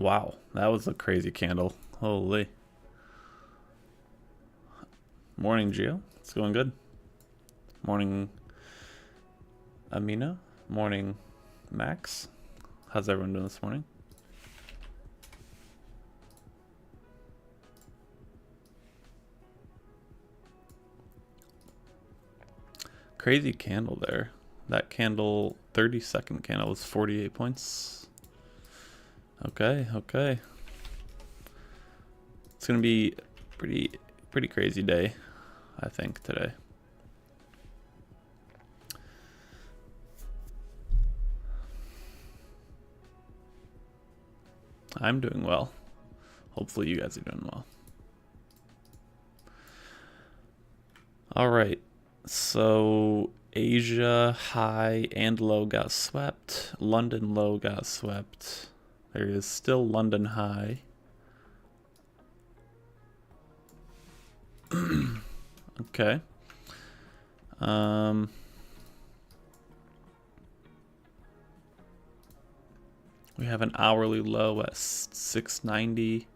Wow, that was a crazy candle. Holy. Morning, Gio. It's going good. Morning, Amina. Morning, Max. How's everyone doing this morning? Crazy candle there. That candle, 30-second candle, was 48 points. Okay. It's gonna be pretty crazy day, I think, today. I'm doing well. Hopefully you guys are doing well. All right, so Asia high and low got swept. London low got swept. There is still London high. Okay. We have an hourly low at 690.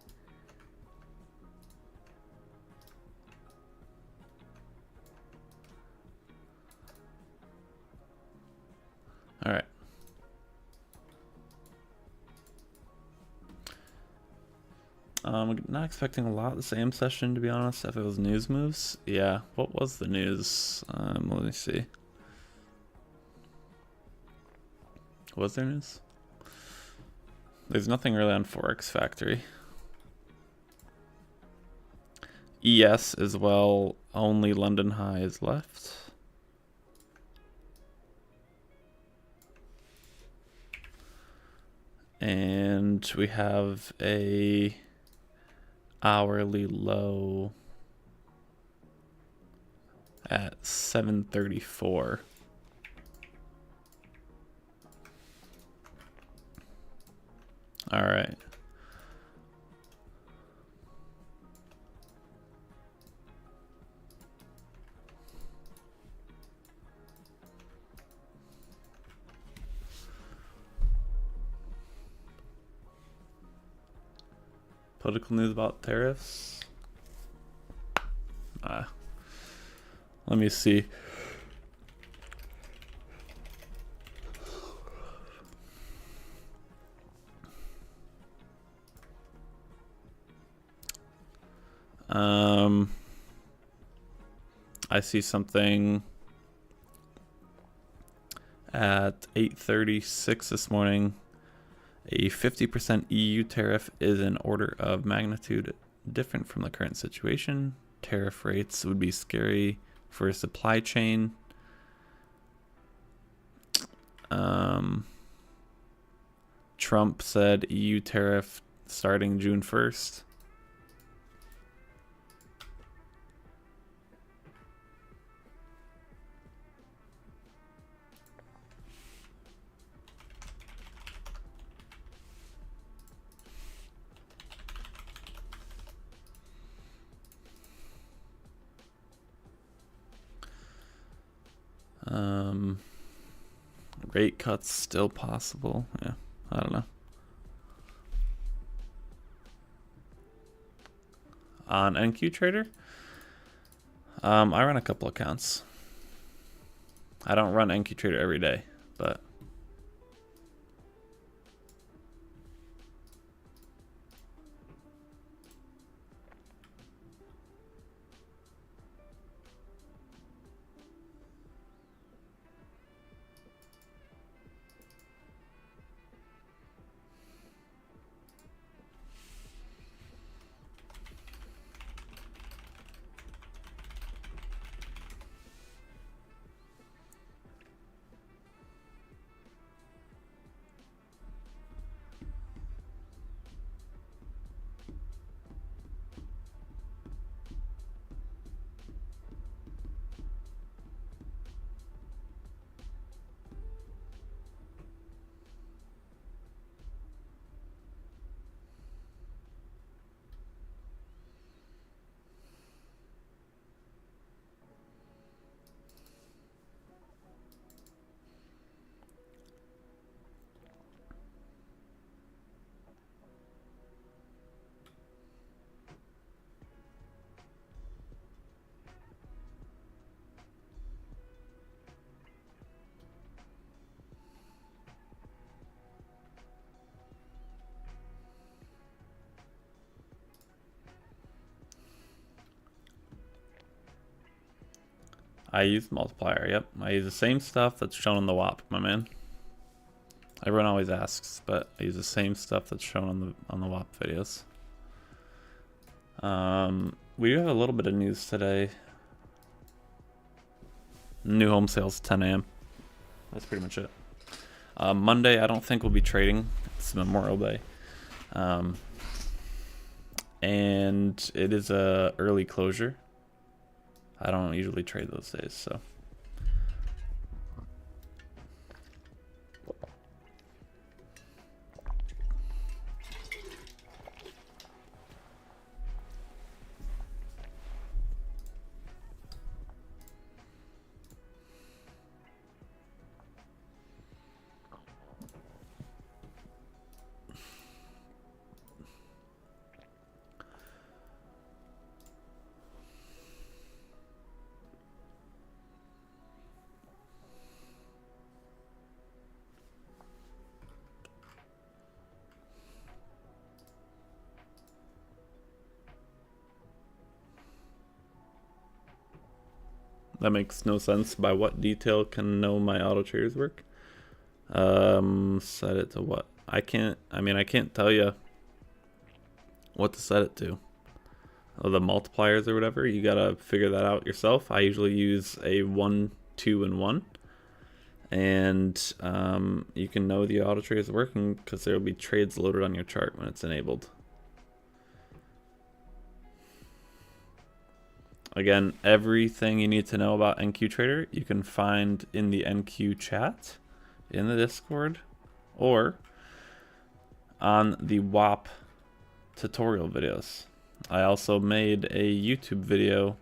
All right. Not expecting a lot of the same session, to be honest, if it was news moves. Yeah, what was the news? Let me see. Was there news? There's nothing really on Forex Factory. ES as well, only London high is left. And we have a hourly low at 734. All right. Political news about tariffs. Let me see. I see something at 8:36 this morning. A 50% EU tariff is an order of magnitude different from the current situation. Tariff rates would be scary for a supply chain. Trump said EU tariff starting June 1st. Rate cuts still possible. Yeah, I don't know. On NQTrader, I run a couple accounts. I don't run NQTrader every day, but I use multiplier, yep. I use the same stuff that's shown on the WAP, my man. Everyone always asks, but I use the same stuff that's shown on the WAP videos. We do have a little bit of news today. New home sales, 10 a.m. That's pretty much it. Monday, I don't think we'll be trading. It's Memorial Day. And it is a early closure. I don't usually trade those days, so. That makes no sense. By what detail can know my Autotraders work? Set it to what? I can't tell you what to set it to. Oh, the multipliers or whatever, you gotta figure that out yourself. I usually use a 1, 2, and 1. And you can know the Autotrader is working because there will be trades loaded on your chart when it's enabled. Again, everything you need to know about NQTrader you can find in the NQ chat, in the Discord, or on the WAP tutorial videos. I also made a YouTube video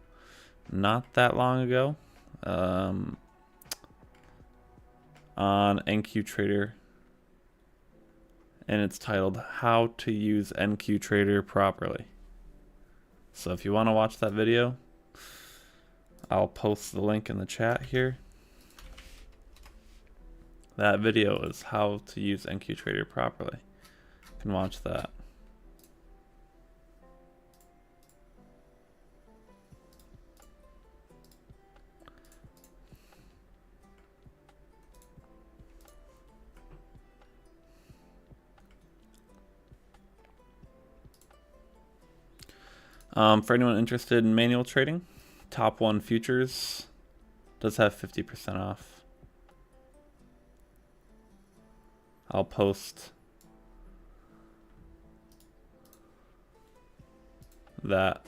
not that long ago on NQTrader, and it's titled How to Use NQTrader Properly. So if you want to watch that video, I'll post the link in the chat here. That video is how to use NQTrader properly. You can watch that. For anyone interested in manual trading, Top 1 Futures does have 50% off. I'll post that.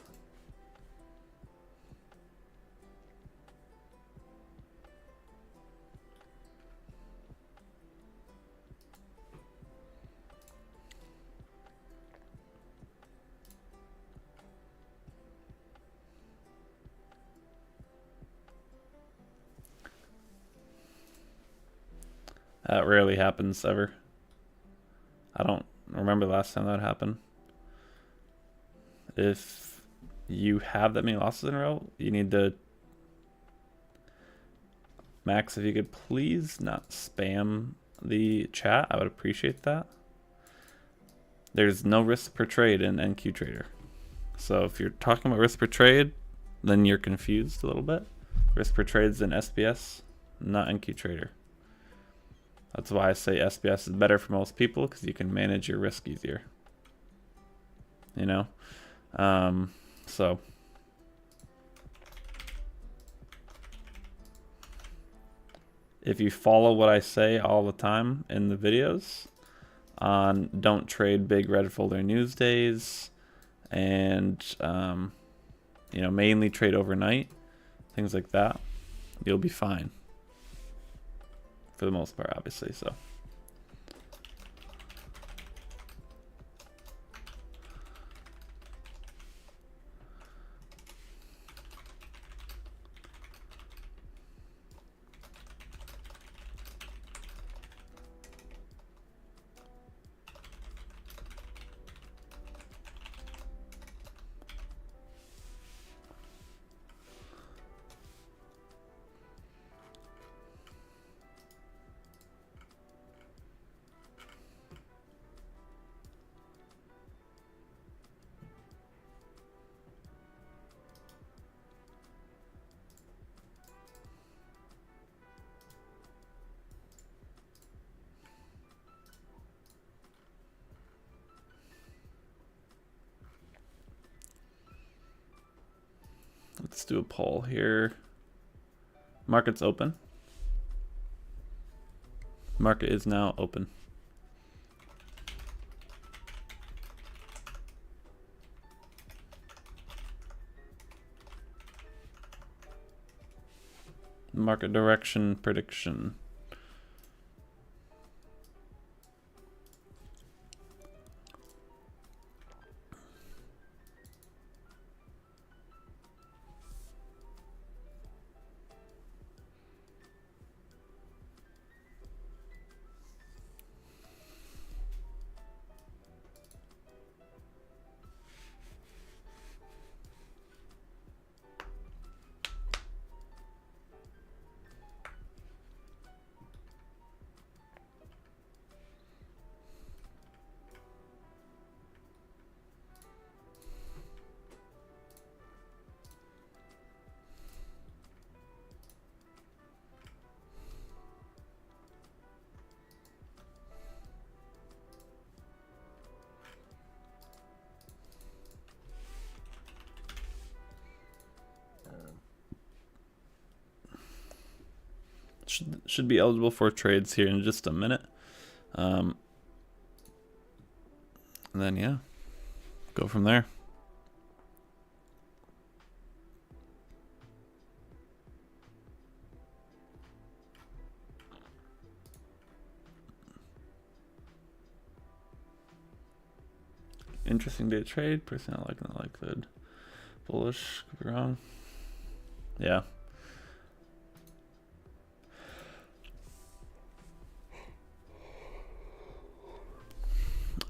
That rarely happens ever. I don't remember the last time that happened. If you have that many losses in a row, you need to... Max, if you could please not spam the chat, I would appreciate that. There's no risk per trade in NQTrader. So if you're talking about risk per trade, then you're confused a little bit. Risk per trade is in SBS, not NQTrader. That's why I say SBS is better for most people, because you can manage your risk easier. You know? So if you follow what I say all the time in the videos on don't trade big red folder news days, and you know, mainly trade overnight, things like that, you'll be fine for the most part, obviously. So Let's do a poll here. Market's open. Market is now open. Market direction prediction. Should be eligible for trades here in just a minute. And then yeah, go from there. Interesting day to trade. Personally, I like the bullish. Could be wrong. Yeah.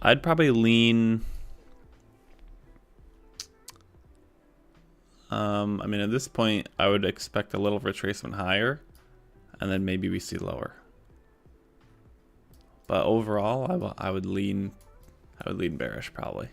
I'd probably lean. I mean, at this point, I would expect a little retracement higher, and then maybe we see lower. But overall, I would lean bearish probably.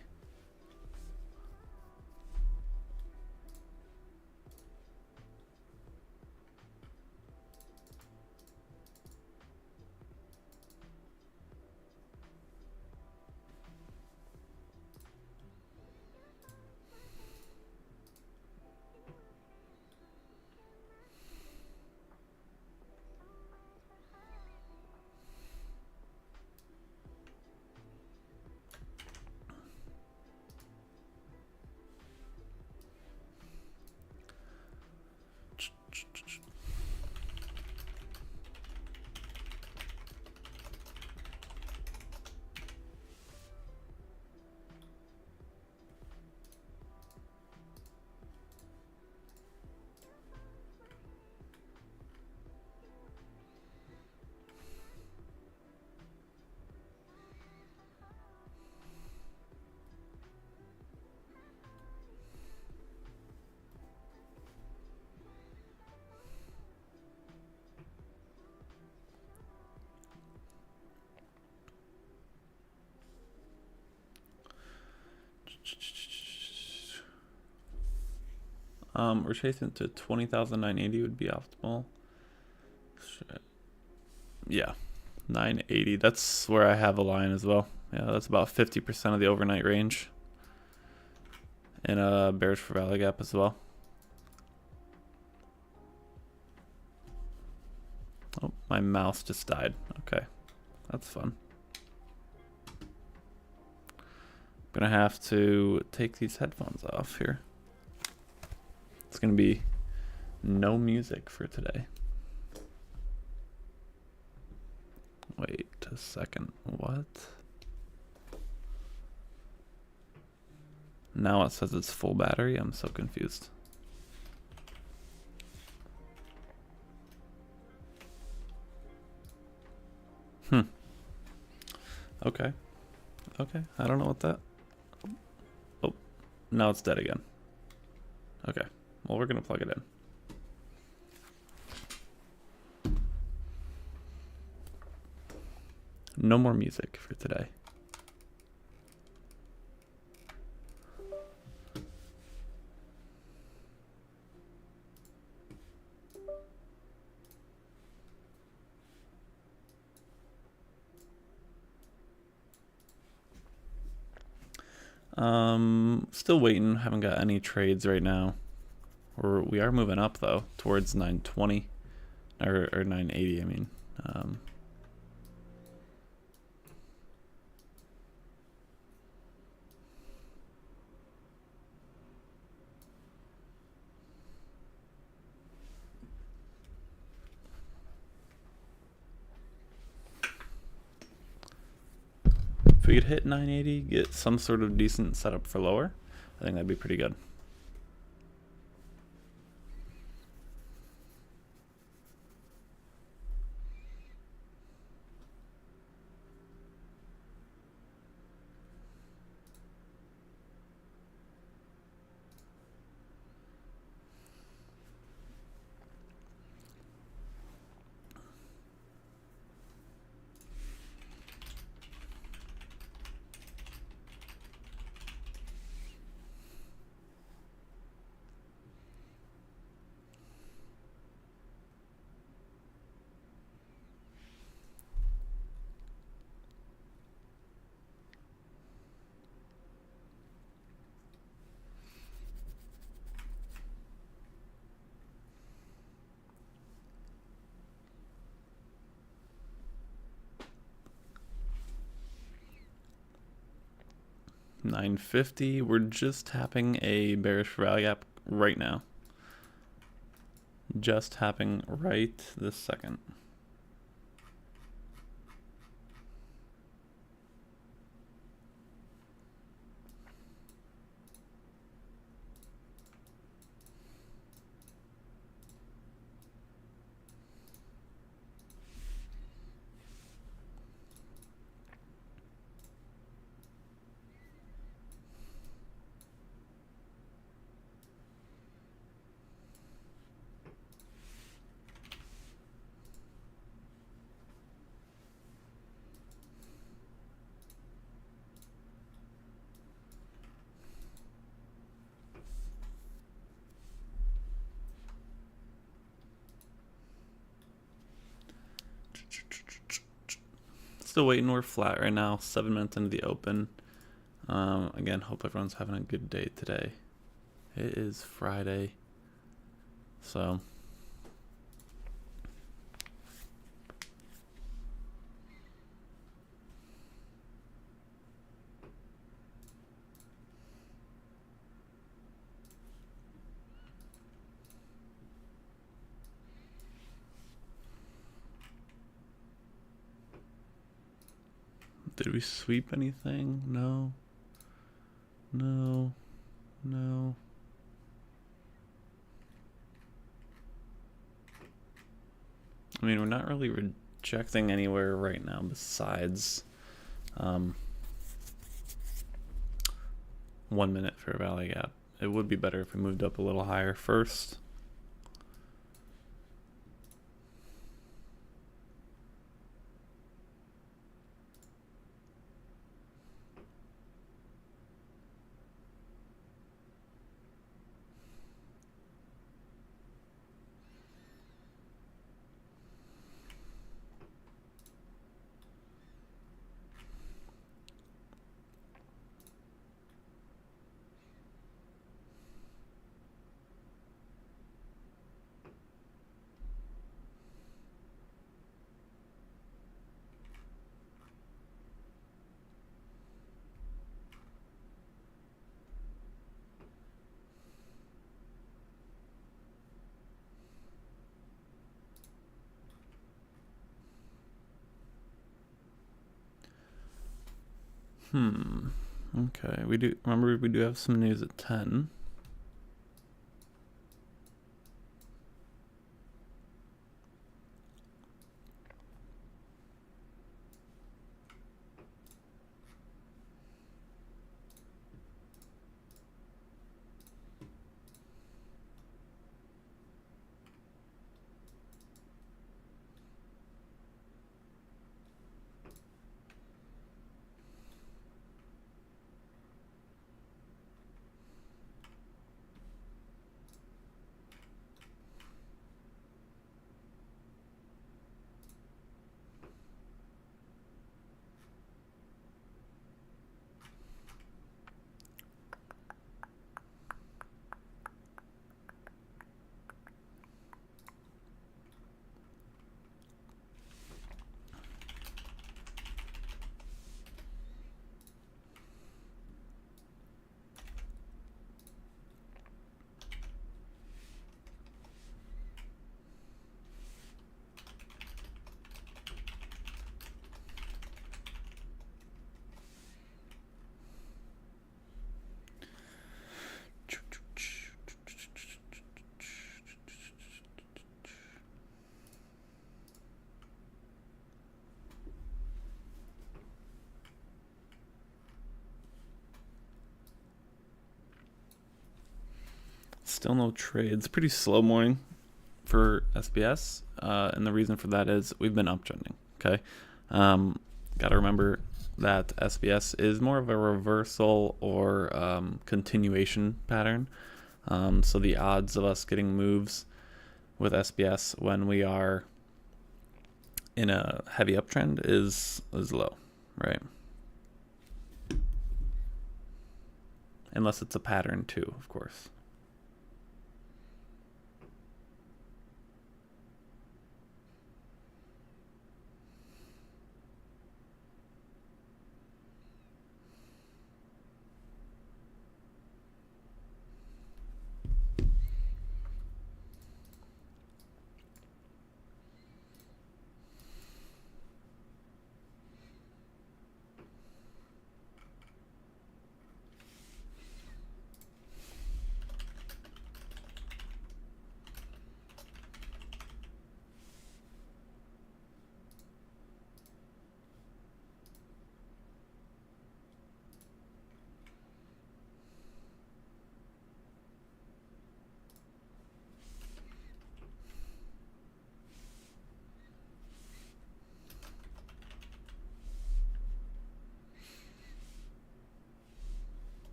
We're chasing to 20,980 would be optimal. Yeah, 980. That's where I have a line as well. Yeah, that's about 50% of the overnight range. And bearish for value gap as well. Oh, my mouse just died. Okay, that's fun. I'm gonna have to take these headphones off here. It's gonna be no music for today. Wait a second, what? Now it says it's full battery, I'm so confused. Okay. Okay, I don't know what that... Oh, now it's dead again. Okay, well we're gonna plug it in. No more music for today. Still waiting. Haven't got any trades right now. We are moving up though towards 920 or 980. I mean, if we could hit 980, get some sort of decent setup for lower, I think that'd be pretty good. $9.50. We're just tapping a bearish rally gap right now. Just tapping right this second. Still waiting. We're flat right now. 7 minutes into the open. Again, hope everyone's having a good day today. It is Friday, so did we sweep anything? No. No. No. I mean, we're not really rejecting anywhere right now besides 1 minute for a valley gap. It would be better if we moved up a little higher first. Okay, we do have some news at 10. Still no trades. Pretty slow morning for SBS, and the reason for that is we've been uptrending. Okay, got to remember that SBS is more of a reversal or continuation pattern. So the odds of us getting moves with SBS when we are in a heavy uptrend is low, right? Unless it's a pattern too, of course.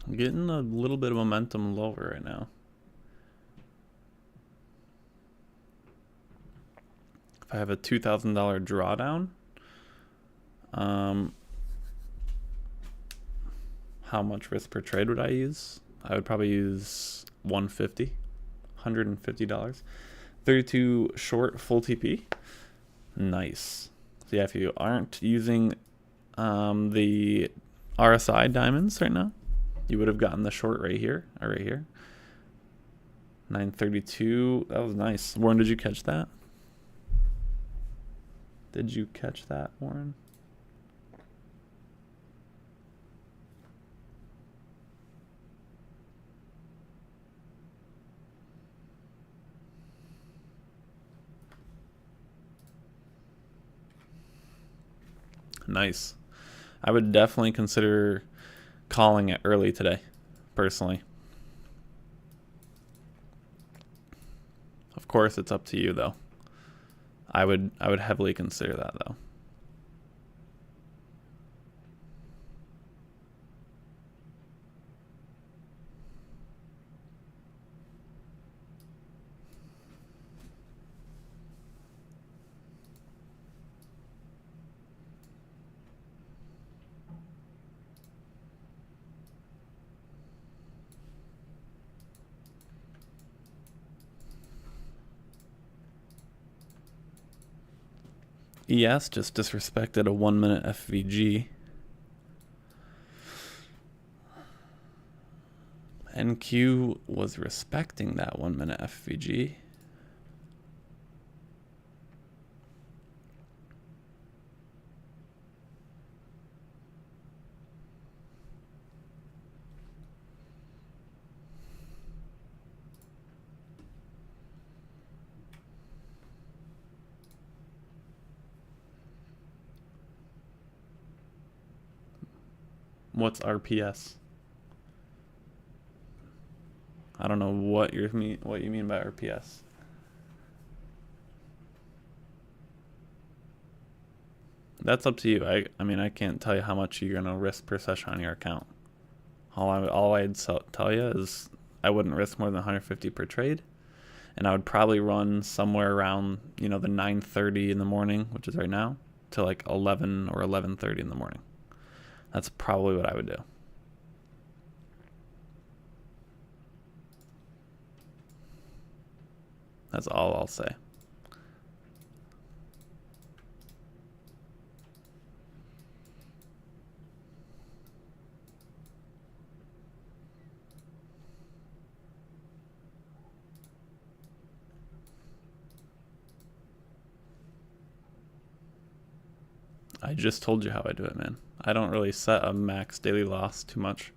I'm getting a little bit of momentum lower right now. If I have a $2,000 drawdown, how much risk per trade would I use? I would probably use $150. 32 short full TP. Nice. So yeah, if you aren't using the RSI diamonds right now, you would have gotten the short right here, or right here. 932. That was nice. Warren, did you catch that? Did you catch that, Warren? Nice. I would definitely consider calling it early today, personally. Of course, it's up to you though. I would heavily consider that though. ES just disrespected a 1 minute FVG. NQ was respecting that 1 minute FVG. What's RPS? I don't know what you mean by RPS. That's up to you. I mean, I can't tell you how much you're gonna risk per session on your account. All I'd tell you is I wouldn't risk more than 150 per trade, and I would probably run somewhere around, you know, the 9:30 in the morning, which is right now, to like 11 or 11:30 in the morning. That's probably what I would do. That's all I'll say. I just told you how I do it, man. I don't really set a max daily loss too much.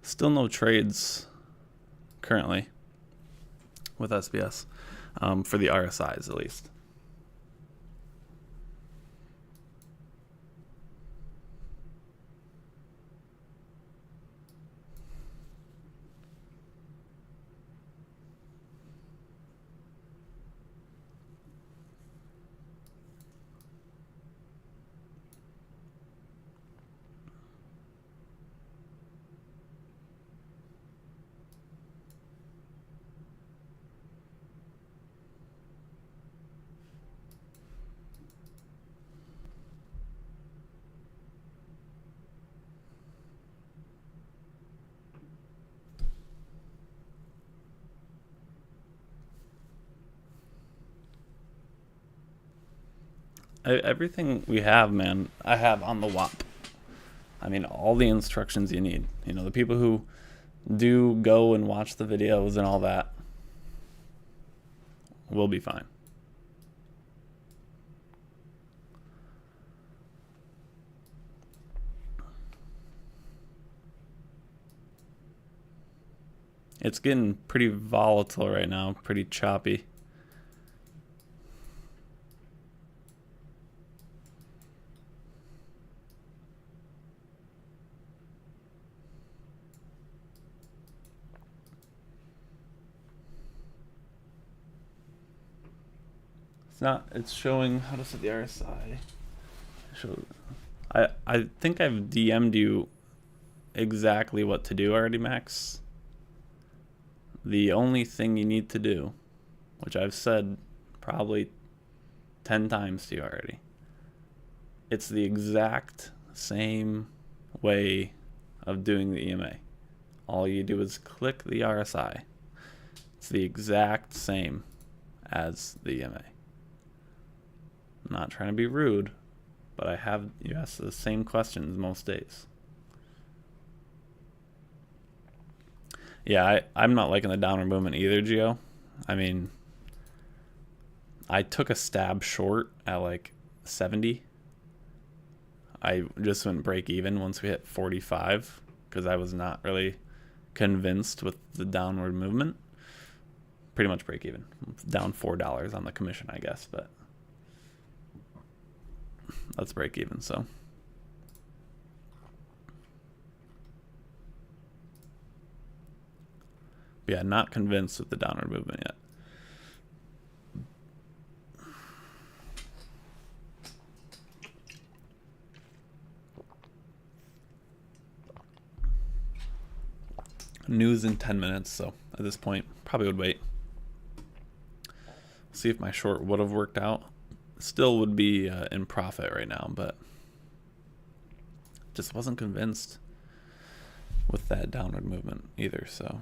Still no trades currently with SBS, for the RSIs at least. Everything we have, man, I have on the WAP. I mean, all the instructions you need. You know, the people who do go and watch the videos and all that will be fine. It's getting pretty volatile right now, pretty choppy. It's showing, how to set the RSI. I think I've DM'd you exactly what to do already, Max. The only thing you need to do, which I've said probably 10 times to you already, it's the exact same way of doing the EMA. All you do is click the RSI. It's the exact same as the EMA. I'm not trying to be rude, but you ask the same questions most days. Yeah, I'm not liking the downward movement either, Gio. I mean, I took a stab short at like 70. I just went break even once we hit 45 because I was not really convinced with the downward movement. Pretty much break even. Down $4 on the commission, I guess, but let's break even. So yeah, not convinced with the downward movement yet. News in 10 minutes, so at this point probably would wait. See if my short would have worked out. Still would be in profit right now, but just wasn't convinced with that downward movement either. So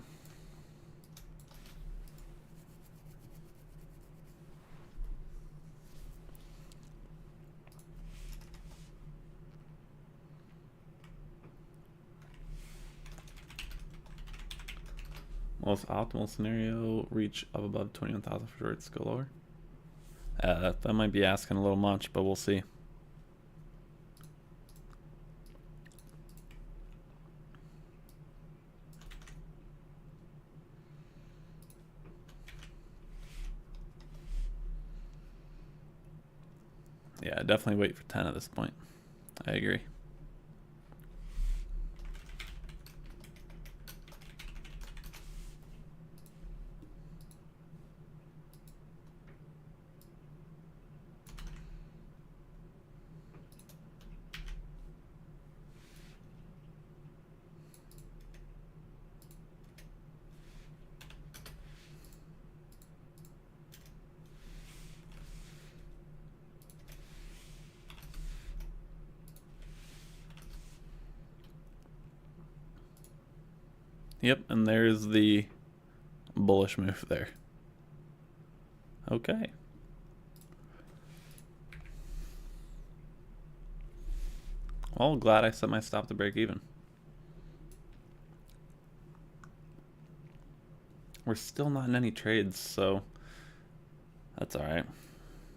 most optimal scenario, reach up above 21,000 for shorts, go lower. That might be asking a little much, but we'll see. Yeah, definitely wait for 10 at this point. I agree. Yep, and there's the bullish move there. Okay. Well, glad I set my stop to break even. We're still not in any trades, so that's alright.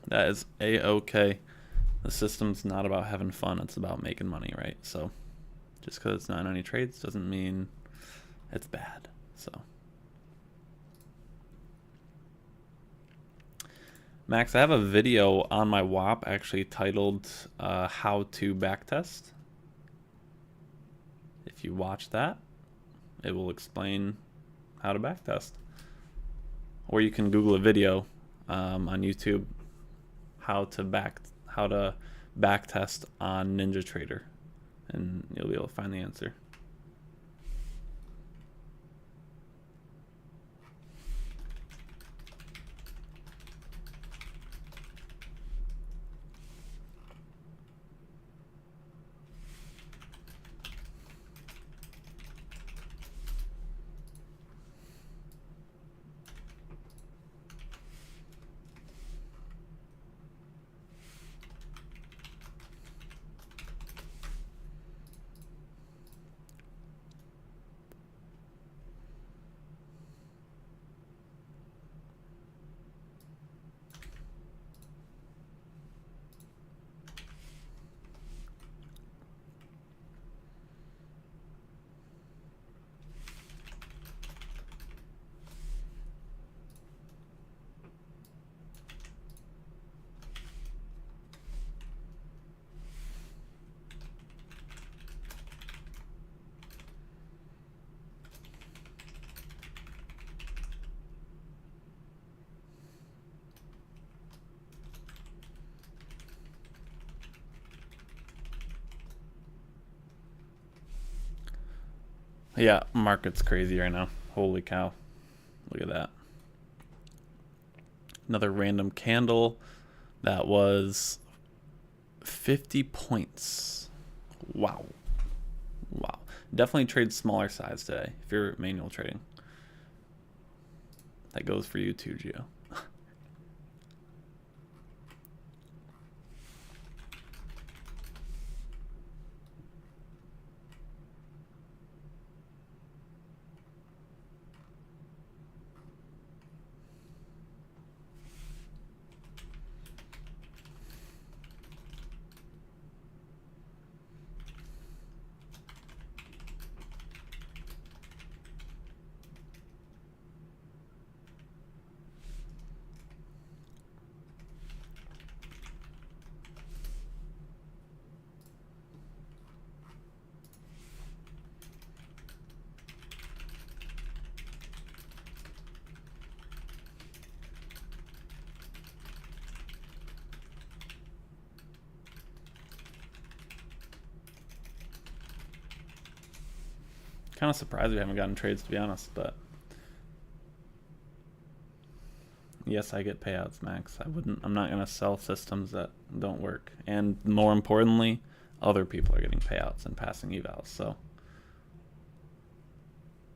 That is a-okay. The system's not about having fun, it's about making money, right? So just because it's not in any trades doesn't mean It's bad. So Max, I have a video on my WAP actually titled how to backtest. If you watch that, it will explain how to backtest. Or you can Google a video on YouTube how to backtest on NinjaTrader, and you'll be able to find the answer. Yeah, market's crazy right now. Holy cow. Look at that. Another random candle that was 50 points. Wow. Wow. Definitely trade smaller size today if you're manual trading. That goes for you too, Gio. Kind of surprised we haven't gotten trades, to be honest, but yes, I get payouts, Max. I'm not gonna sell systems that don't work. And more importantly, other people are getting payouts and passing evals, so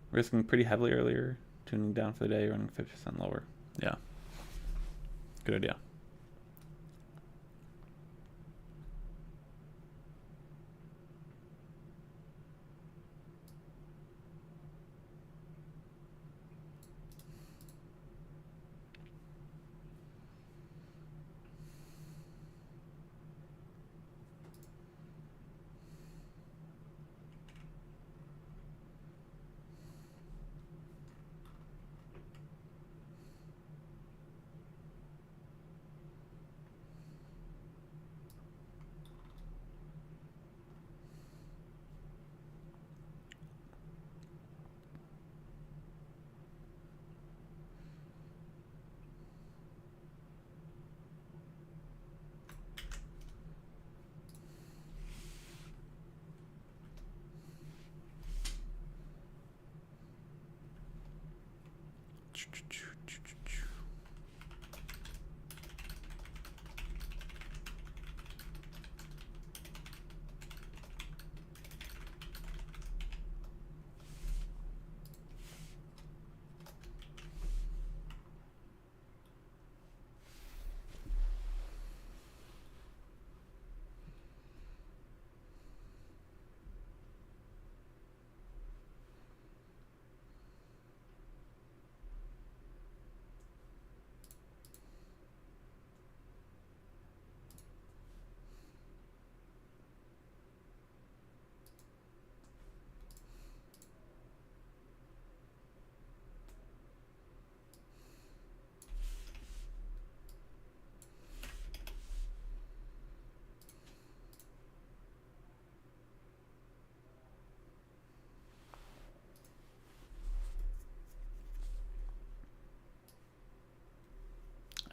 risking pretty heavily earlier, tuning down for the day, running 50% lower. Yeah. Good idea.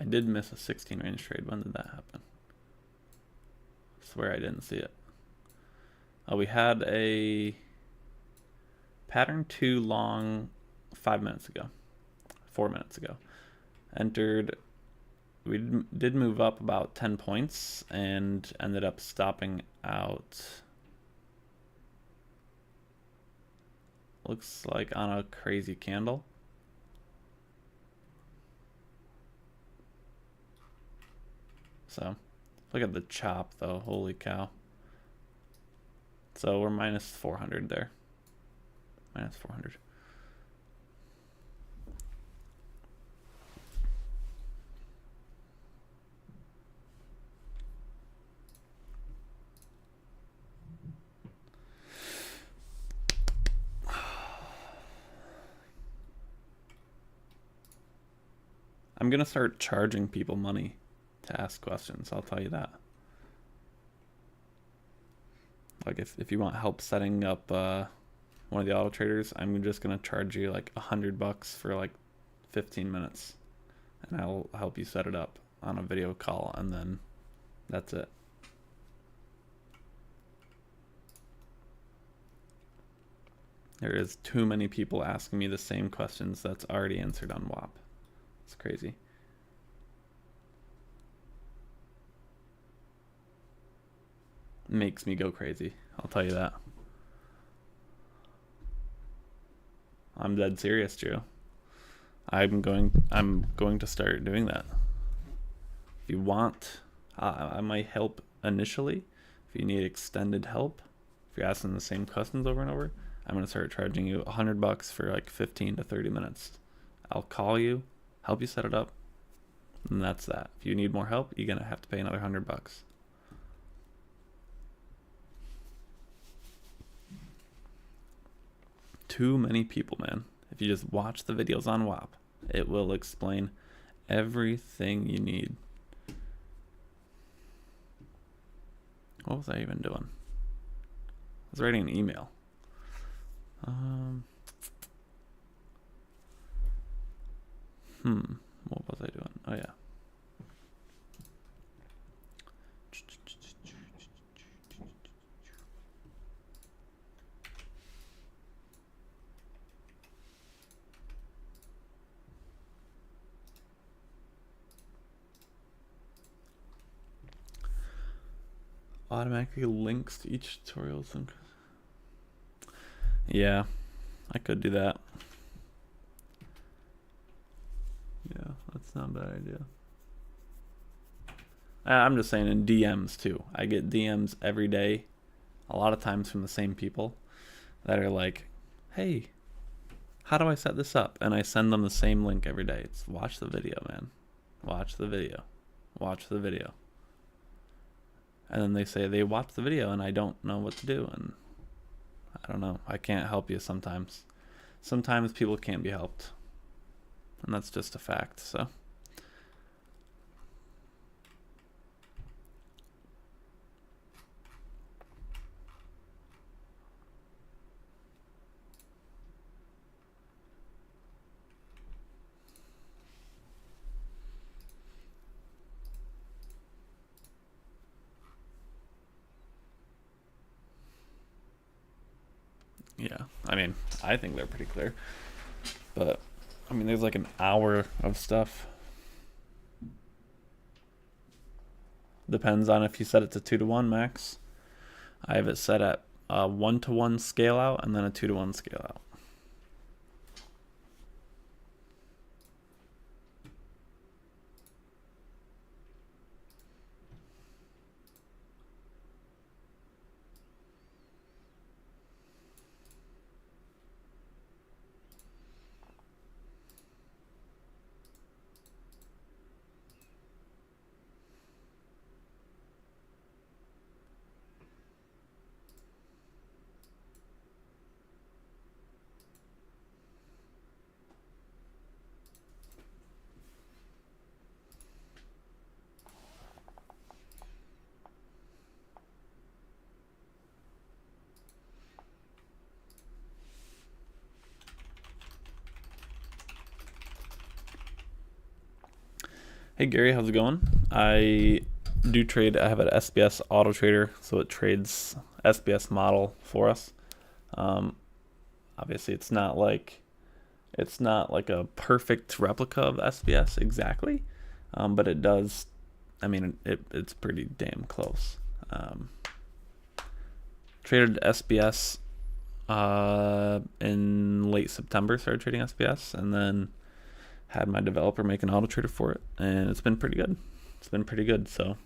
I did miss a 16 range trade. When did that happen? I swear I didn't see it. Oh, we had a pattern 2 long 5 minutes ago. 4 minutes ago. Entered. We did move up about 10 points and ended up stopping out. Looks like on a crazy candle. So look at the chop though, holy cow. So we're minus 400 there. Minus 400. I'm gonna start charging people money to ask questions, I'll tell you that. Like if you want help setting up one of the auto traders, I'm just gonna charge you like $100 for like 15 minutes, and I'll help you set it up on a video call, and then that's it. There is too many people asking me the same questions that's already answered on WAP. It's crazy. Makes me go crazy, I'll tell you that. I'm dead serious, Drew. I'm going to start doing that. If you want, I might help initially. If you need extended help, if you're asking the same questions over and over, I'm going to start charging you $100 for like 15 to 30 minutes. I'll call you, help you set it up, and that's that. If you need more help, you're going to have to pay another $100. Too many people, man. If you just watch the videos on WAP, it will explain everything you need. What was I even doing? I was writing an email. What was I doing? Oh yeah. Automatically links to each tutorial. Yeah, I could do that. Yeah, that's not a bad idea. I'm just saying in DMs too. I get DMs every day, a lot of times from the same people that are like, hey, how do I set this up? And I send them the same link every day. It's watch the video, man. Watch the video. Watch the video. And then they say they watched the video and I don't know what to do. And I don't know. I can't help you sometimes. Sometimes people can't be helped. And that's just a fact, so. Yeah, I mean, I think they're pretty clear. But, I mean, there's like an hour of stuff. Depends on if you set it to 2-to-1 max. I have it set at a 1-to-1 scale out and then a 2-to-1 scale out. Hey Gary, how's it going? I do trade. I have an SBS Autotrader, so it trades SBS model for us. Um, Obviously, it's not like a perfect replica of SBS exactly, but it does. I mean, it's pretty damn close. Um, Traded SBS in late September. Started trading SBS, and then had my developer make an Autotrader for it, and it's been pretty good. It's been pretty good. So.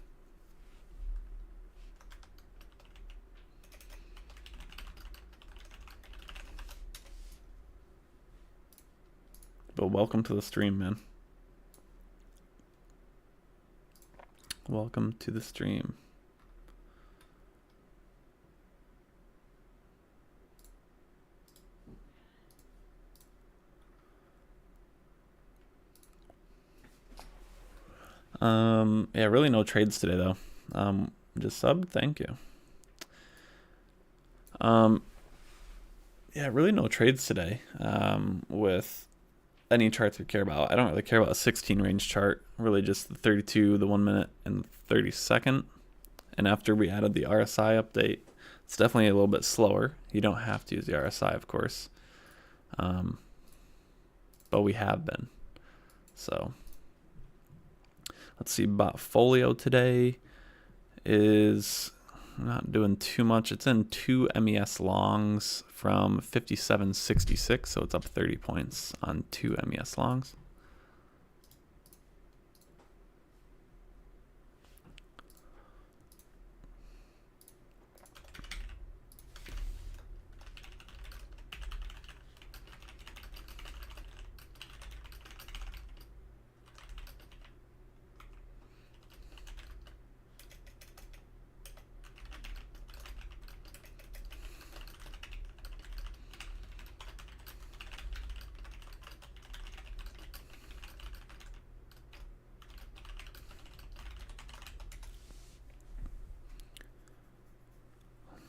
But welcome to the stream, man. Welcome to the stream. Yeah, really no trades today though. Just subbed, thank you. Yeah, really no trades today. With any charts we care about. I don't really care about a 16 range chart. Really just the 32, the 1 minute, and the 30-second. And after we added the RSI update, it's definitely a little bit slower. You don't have to use the RSI, of course. But we have been. So let's see, Botfolio today is not doing too much. It's in 2 MES longs from 57.66, so it's up 30 points on 2 MES longs.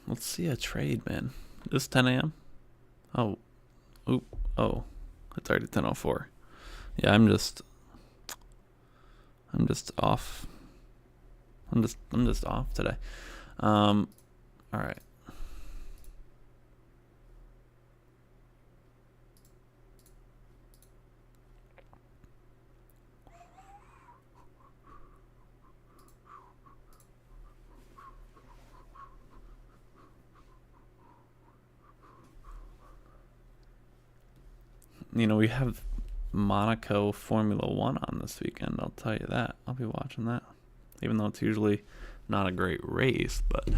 Let's see a trade, man. This 10 a.m. Oh, it's already 10:04. Yeah, I'm just off. I'm just off today. All right. You know, we have Monaco Formula One on this weekend. I'll tell you that. I'll be watching that, even though it's usually not a great race, but.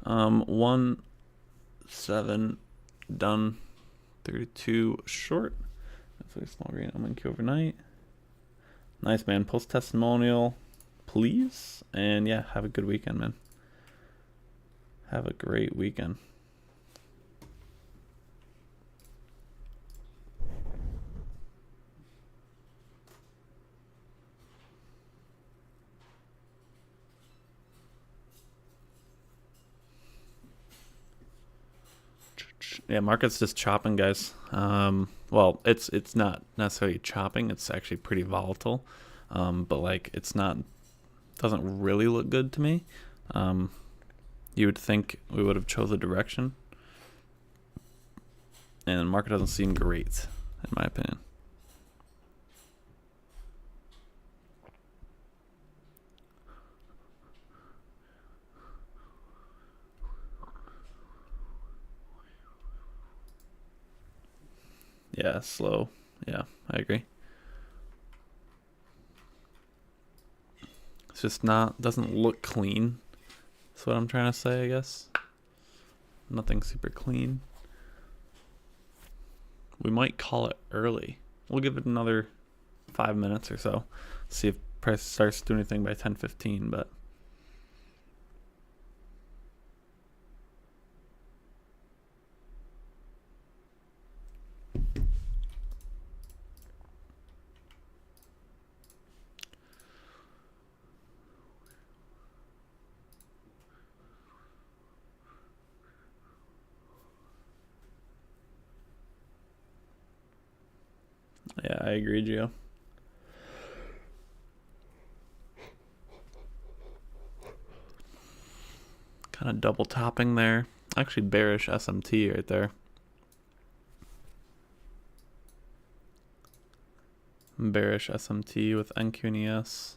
1-7 done. 32 short. That's a small green. I'm gonna queue overnight. Nice, man. Post testimonial, please. And yeah, have a good weekend, man. Have a great weekend. Yeah, market's just chopping, guys. Well, it's not necessarily chopping. It's actually pretty volatile. But like it's not doesn't really look good to me. You would think we would have chose a direction, and the market doesn't seem great, in my opinion. Yeah, slow. Yeah, I agree. It's just doesn't look clean. That's what I'm trying to say, I guess. Nothing super clean. We might call it early. We'll give it another 5 minutes or so. See if price starts to do anything by 10:15, but yeah, I agree, Gio. Kind of double topping there. Actually, bearish SMT right there. Bearish SMT with NQNES.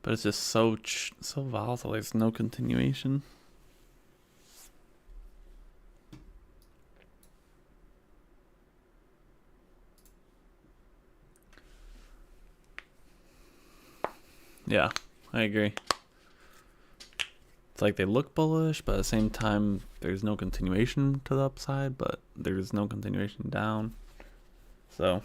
But it's just so volatile. There's no continuation. Yeah, I agree. It's like they look bullish, but at the same time, there's no continuation to the upside, but there's no continuation down. So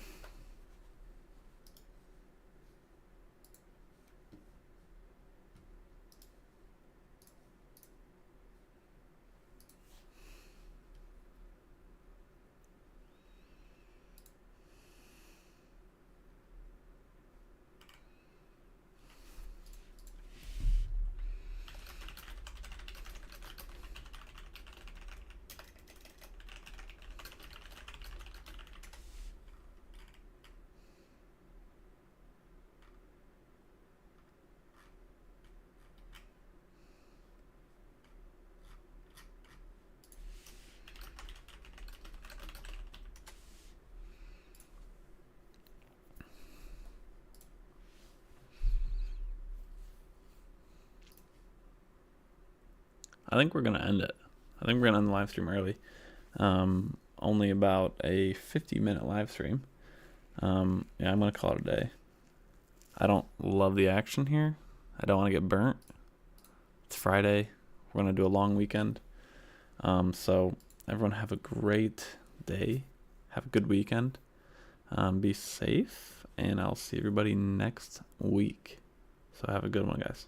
I think we're going to end it. I think we're going to end the live stream early. Only about a 50-minute live stream. Yeah, I'm going to call it a day. I don't love the action here. I don't want to get burnt. It's Friday. We're going to do a long weekend. So everyone have a great day. Have a good weekend. Be safe. And I'll see everybody next week. So have a good one, guys.